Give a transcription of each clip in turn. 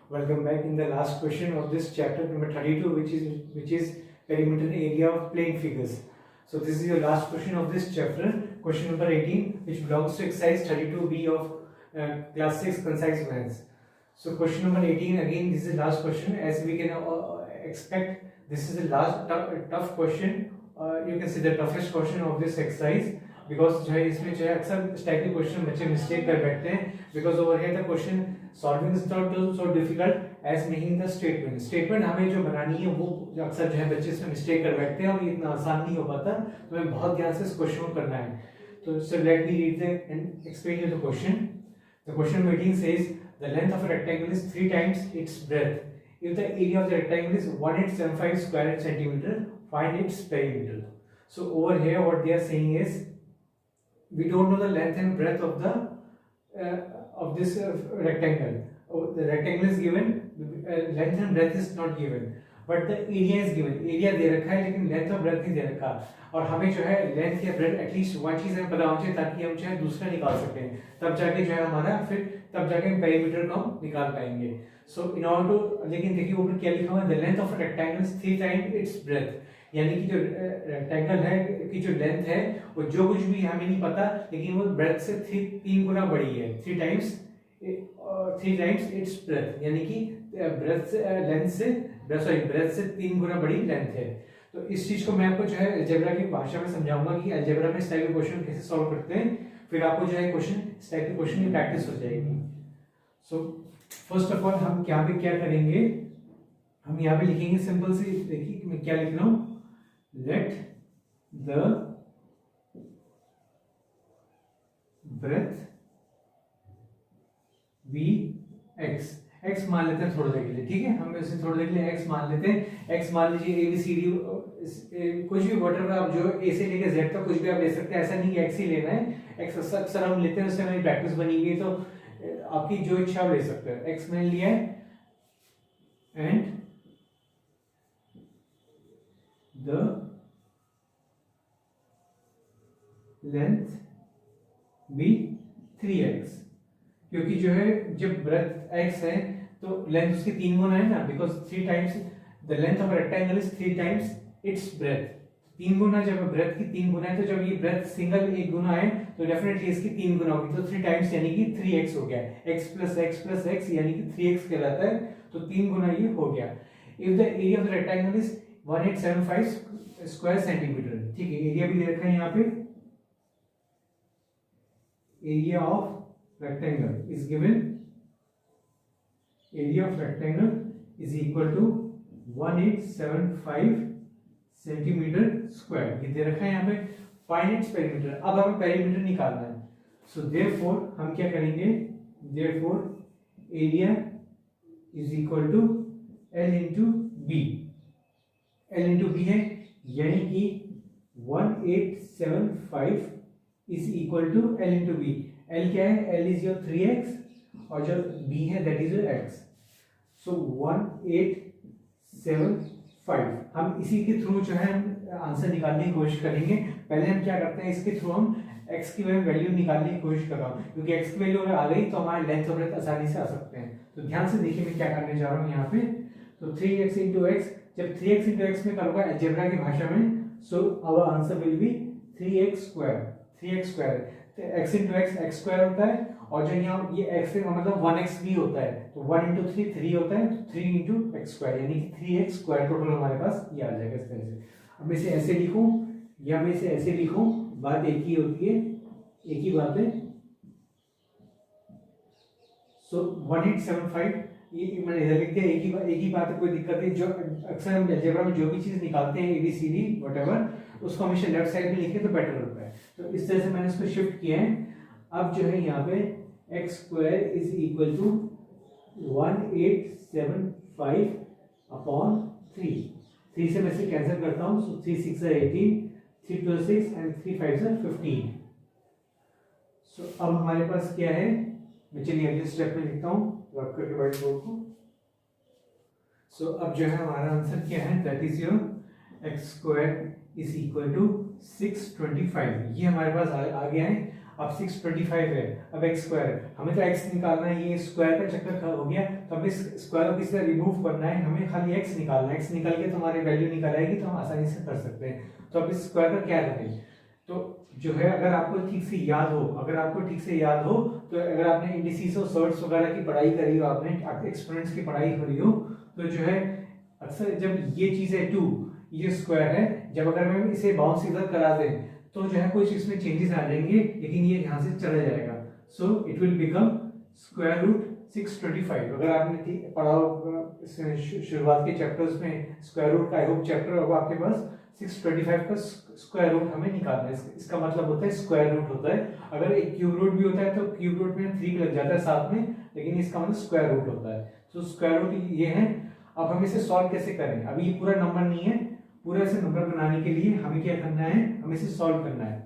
Welcome back. In the last question of this chapter number 32, which is perimeter area of plane figures. So this is your last question of this chapter, question number 18, which belongs to exercise 32B of class 6 concise maths. So question number 18, again this is the last question. As we can expect, this is the last tough question. You can say the toughest question of this exercise, because जो है इसमें जो है अक्सर इस type के question बच्चे mistake कर बैठते हैं, because over here the question solving is not so difficult as making the statement हमें जो बनानी है वो अक्सर जो है बच्चे इसमें मिस्टेक कर बैठते हैं और ये इतना आसान नहीं हो पाता, तो हमें बहुत ध्यान से इस क्वेश्चन को करना है. तो so let me read and explain you the question. The question 18 says the length of a rectangle is 3 times its breadth. If the area of the rectangle is 1875 square centimeter, find its perimeter. So over here what they are saying is, we don't know the length and breadth of the this rectangle. The rectangle is given, length and breadth is not given, but the area is given. Area दे रखा है लेकिन length और breadth नहीं दे रखा, और हमें जो है length या breadth एटलीस्ट वन चीज हमें पता होनी चाहिए ताकि हम जो है दूसरा निकाल सकें, तब जाके जो है हमारा फिर तब जाके हम पेरीमीटर को हम निकाल पाएंगे. सो इन ऑर्डर टू, लेकिन देखिए ऊपर क्या लिखा हुआ है, the length of a rectangle is 3 times it's breath, यानी कि जो रेक्टेंगल है की जो लेंथ है वो जो कुछ भी हमें नहीं पता, लेकिन वो ब्रेथ से 3 गुना बड़ी है. 3 टाइम्स इट्स ब्रेथ, यानी कि ब्रेथ से लेंथ से ब्रेथ से 3 गुना बड़ी लेंथ है. तो इस चीज को मैं आपको जो है अलजेब्रा की भाषा में समझाऊंगा कि अलजेब्रा में इस टाइप के क्वेश्चन कैसे सॉल्व करते हैं, फिर आपको जो है क्वेश्चन इस टाइप के क्वेश्चन की प्रैक्टिस हो जाएगी. सो फर्स्ट ऑफ ऑल हम क्या करेंगे, हम यहाँ पे लिखेंगे सिंपल सी, देखिए मैं क्या लिख रहा हूं, let the breadth be X मान लेते हैं थोड़ी देर के लिए, ठीक है, हम इसे थोड़ी देर के लिए एक्स मान लेते हैं. एक्स मान लीजिए ABCD कुछ भी वॉटर आप जो ए से लेकर जेड तक कुछ भी आप ले सकते हैं, ऐसा नहीं कि एक्स ही लेना है. एक्स अक्सर हम लेते हैं, उससे हमारी प्रैक्टिस बनी हुई है, तो आपकी जो इच्छा आप ले सकते हैं. एक्स मैंने लिया है and the length B 3x, क्योंकि जो है जब ब्रेथ x है तो लेंथ उसकी 3 गुना है ना, because 3 times the length of rectangle is 3 times it's breath. 3 गुना, जब ब्रेथ की 3 गुना है तो जब ये ब्रेथ सिंगल 1 गुना है तो डेफिनेटली इसकी 3 गुना होगी, तो 3 टाइम्स यानी कि 3x हो गया. x प्लस x यानी कि 3x कहलाता है, तो 3 गुना ये हो गया. If the area of the rectangle is 1875 square centimetre, ठीक है, एरिया भी दे रखा है यहाँ पे, area of rectangle is given, area of rectangle is equal to 1875 centimetre square, ये दे रखा है यहाँ पे. फाइंड इट्स पेरीमीटर, अब हमें पेरीमीटर निकालना है. सो देयरफॉर हम क्या करेंगे, therefore area is equal to L into B. L into B है, यानी कि 1875 is equal to L into B. L क्या है, L इज योर 3x और जो B है दैट इज योर x. सो 1875, हम इसी के थ्रू जो है आंसर निकालने की कोशिश करेंगे. पहले हम क्या करते हैं, इसके थ्रू हम x की वैल्यू निकालने की कोशिश कर रहा हूँ, क्योंकि x की वैल्यू अगर आ गई तो हमारे लेंथ और ब्रेथ आसानी से आ सकते हैं. तो ध्यान से देखिए मैं क्या करने जा रहा हूँ यहाँ पे. तो 3x इंटू एक्स, जब 3x इंटू एक्स में करूँगा अलजेब्रा की भाषा में, so our answer will be 3x square. x into X square होता है, और जो यहाँ ये x का मतलब 1x भी होता है, तो 1 इंटू 3 3 होता है, तो 3 इंटू एक्स स्क्वायर यानी कि 3x स्क्वायर टोटल हमारे पास ये आ जाएगा इस तरह से. अब मैं इसे ऐसे लिखूं या मैं इसे ऐसे लिखूं, बात एक ही होती है, एक ही बात है. सो 1875 ये मैंने इधर लिख दिया, एक ही बात है, कोई दिक्कत नहीं. जो अक्सर हम अलजेब्रा में जो भी चीज निकालते हैं ABCD व्हाटएवर, उसको हमेशा लेफ्ट साइड में लिखे तो बेटर होता है. तो इस तरह से मैंने इसको शिफ्ट किया है. अब जो है यहाँ पे x square is equal to 1875 upon 3 से मैं इसे कैंसिल करता हूँ. सो 3 6 18, 3 2 6 एंड 3 5 15. सो अब हमारे पास क्या है, मैं चलिए अगले स्टेप में लिखता हूँ वर्क करके व्हाइट बोर्ड को. सो अब जो है हमारा आंसर क्या है, that is your x square is equal to 625. ये हमारे पास आ गया है. अब 625 है, अब x स्क्वायर है, हमें तो x निकालना है, ये स्क्वायर का चक्कर हो गया, तो अब इस स्क्वायर को किसी रिमूव करना है, हमें खाली x निकालना है, x निकाल के तो हमारी वैल्यू निकल आएगी, तो हम आसानी से कर सकते हैं। तो अब इस स्क्वायर का क्या करें, तो जो है अगर आपको ठीक से याद हो, तो अगर आपने इंडिसेस और सर्ट्स वगैरह की पढ़ाई करी हो, आपने एक्सपोनेंट्स की पढ़ाई करी हो, तो जो है अक्सर जब ये चीज है 2, ये स्क्वायर है, जब अगर मैं इसे बाउंस इधर करा दें तो जो है कुछ इसमें चेंजेस आ जाएंगे, लेकिन ये यहाँ से चला जाएगा, so it will become square root 625। अगर आपने पढ़ा हो शुरुआत के चैप्टर्स में स्क्वायर रूट का, आई होप चैप्टर होगा आपके पास, 625 का स्क्वायर रूट हमें निकालना है। इसका मतलब होता है स्क्वायर रूट होता है, अगर एक क्यूब रूट भी होता है तो क्यूब रूट में 3 लग जाता है साथ में, लेकिन इसका मतलब स्क्वायर रूट होता है। तो स्क्वायर रूट ये है। अब हम इसे सॉल्व कैसे करें, अभी ये पूरा नंबर नहीं है, पूरा इसे नंबर बनाने के लिए हमें क्या करना है, हमें इसे सॉल्व करना है।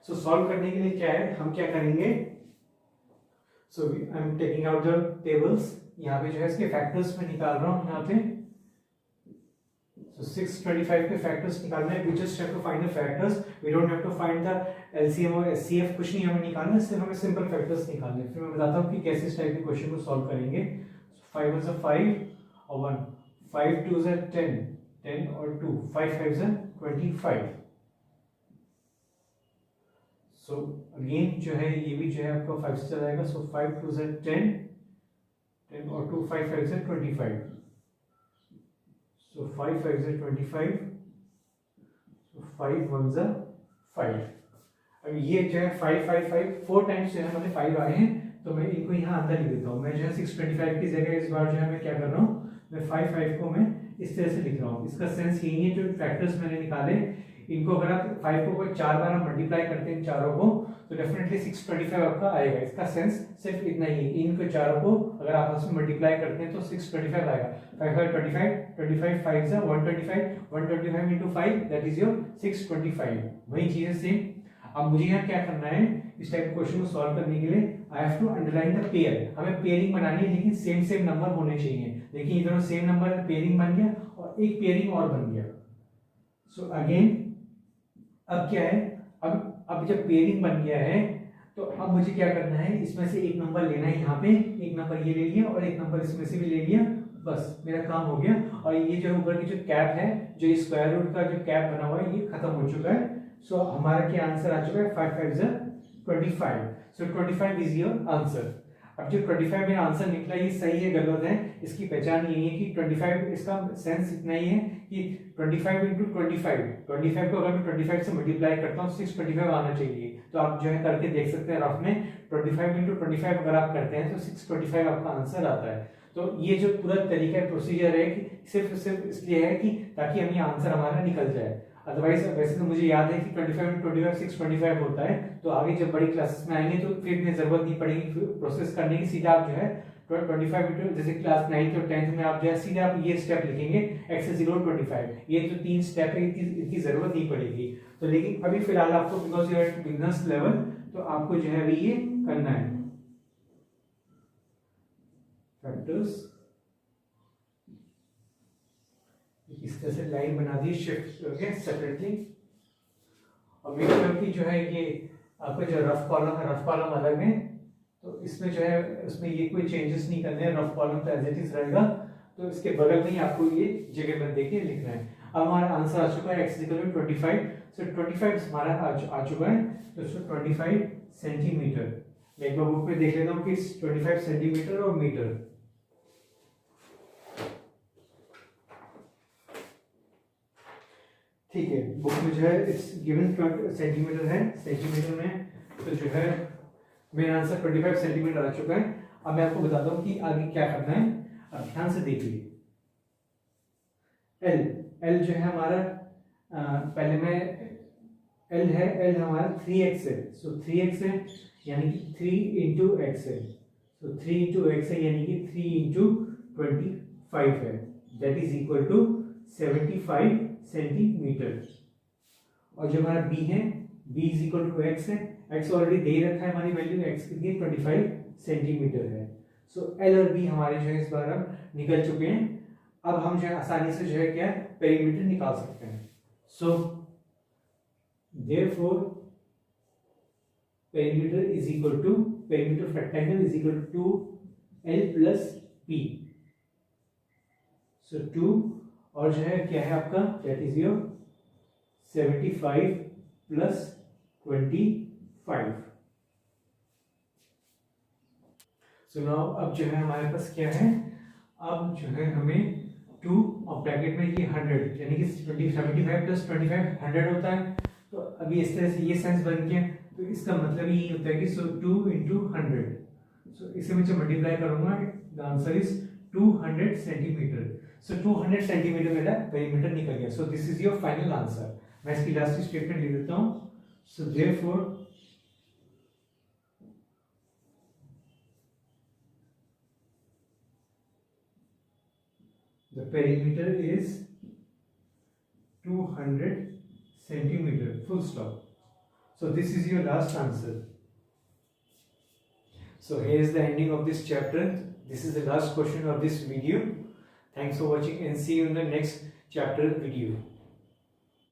सो सॉल्व करने के लिए क्या है, हम क्या करेंगे, so I am taking out the tables, यहाँ पे जो है इसके फैक्टर्स में निकाल रहा हूँ यहाँ पे। So 625 के फैक्टर्स निकालना है, we just have to find the factors, we don't have to find the LCM और SCF, कुछ नहीं हमें निकालना, सिर्फ हमें सिंपल फैक्टर्स निकालने हैं। फिर मैं बताता हूँ कि कैसे इस टाइप के क्वेश्चन को सॉल्व करेंगे। 5 1 is 5 और 1, 5 2 is 10, 10 और 2, 5 5 is 25। सो अगेन जो है ये भी जो है आपका 5 से चला जाएगा, सो 5 2 is 10, 10 और 2, 5 5 is 25। So 5 5 is 25, so 5 1 is 5। अब ये जो है 5 5 5 4 टाइम्स जो है हमारे 5 आए हैं, तो मैं इनको यहाँ अंदर लिख देता हूँ। मैं जो है 625 की जगह इस बार जो है मैं क्या कर रहा हूँ, मैं 5 5 को मैं इस तरह से लिख रहा हूँ। इसका सेंस यही है, जो फैक्टर्स मैंने निकाले इनको अगर आप 5 को 4 बार आप मल्टीप्लाई करते हैं चारों को, तो डेफिनेटली 625 आपका आएगा। इसका सेंस सिर्फ इतना ही है, इनको चारों को अगर आप आपस में मल्टीप्लाई करते हैं तो 625 आएगा। 5 5 25, 25 5 से 125, 125 into 5 दैट इज योर 625। वही चीज है सेम। अब मुझे यहाँ क्या करना है, इस टाइप क्वेश्चन को सॉल्व करने के लिए I have to underline the pair. हमें पेयरिंग बनानी है, लेकिन सेम सेम नंबर होने चाहिए। देखिए इधर सेम नंबर पेयरिंग बन गया और एक पेयरिंग और बन गया। सो अगेन अब क्या है, अब जब पेयरिंग बन गया है तो अब मुझे क्या करना है, इसमें से एक नंबर लेना है, यहाँ पे एक नंबर ये ले लिया और एक नंबर इसमें से भी ले लिया, बस मेरा काम हो गया। और ये जो ऊपर की जो कैप है, जो स्क्वायर रूट का जो कैप बना हुआ है, ये खत्म हो चुका है। सो हमारा क्या आंसर आ चुका है, 5 5 is 25। So 25 is your answer. अब जो 25 में आंसर निकला, ये सही है गलत है, इसकी पहचान यही है कि 25, इसका सेंस इतना ही है कि 25 into 25 को अगर मैं 25 से मल्टीप्लाई करता हूँ 625 आना चाहिए। तो आप जो है करके देख सकते हैं रफ में, 25 into 25 अगर आप करते हैं तो 625 आपका आंसर आता है। तो ये जो पूरा तरीका प्रोसीजर है कि सिर्फ इसलिए है कि ताकि हमें आंसर हमारा निकल जाए। अदरवाइज वैसे तो मुझे याद है कि 25 into 25 625 होता है, तो आगे जब बड़ी क्लासेस में आएंगे तो फिर इतनी जरूरत नहीं पड़ेगी प्रोसेस करने की, सीधा आप जो है 25 into जैसे क्लास 9th और 10th में आप जो है सीधे आप ये स्टेप लिखेंगे x is 0 25। ये जो 3 स्टेप है इनकी जरूरत नहीं पड़ेगी। तो लेकिन अभी फिलहाल आपको because you are at beginners level, तो आपको जो है अभी ये करना है फैक्टर्स। इस तरह से लाइन बना दी शिफ्ट करके सेपरेटली, और मेक श्योर कि जो है ये आपका जो रफ कॉलम है, रफ कॉलम अलग है, तो इसमें जो है उसमें ये कोई चेंजेस नहीं करने हैं, रफ कॉलम तो एज इट इज रहेगा। तो इसके बगल में ही आपको ये जगह बंद देके लिखना है। अब हमारा आंसर आ चुका है x = 25। सो 25 हमारा आ चुका है, तो 25 सेंटीमीटर। मैं एक बार बुक में देख लेता हूँ कि 25 सेंटीमीटर और मीटर। ठीक है, बुक में जो है इट्स गिवन सेंटीमीटर है, सेंटीमीटर में तो जो है मेरा आंसर 25 सेंटीमीटर आ चुका है। अब मैं आपको बताता हूँ कि आगे क्या करना है। अब ध्यान से देखिए, L जो है हमारा पहले में L है, L हमारा 3x है, सो 3x है यानी कि 3 into x है, सो 3 into x है यानी कि 3 into 25 है, that is equal to 75 centimetre. और जो हमारा b है, b is equal to x है, x ऑलरेडी दे रखा है, हमारी वैल्यू x कितनी है 25 सेंटीमीटर है। सो L और B हमारे जो है इस बार अब निकल चुके हैं। अब हम जो है आसानी से जो है क्या पेरीमीटर निकाल सकते हैं। So therefore perimeter is equal to perimeter of rectangle is equal to 2L plus P. So 2 और जो है क्या है आपका, that is your 75 plus 25. So now अब जो है हमारे पास क्या है, अब जो है हमें 2 और ब्रैकेट में ये 100 यानी कि 75 plus 25 100 होता है. तो अभी इस तरह से ये सेंस बन गया. तो इसका मतलब यही होता है कि 2 into 100. सो इसे मैं जब मल्टीप्लाई करूंगा the answer is 200 centimetre. So 200 centimetre मेरा पेरीमीटर निकल गया. So this is your final answer. मैं इसकी लास्ट स्टेटमेंट लिख देता हूं. So therefore the perimeter is 200 centimeter, full stop. So this is your last answer. So here is the ending of this chapter. This is the last question of this video. Thanks for watching and see you in the next chapter video.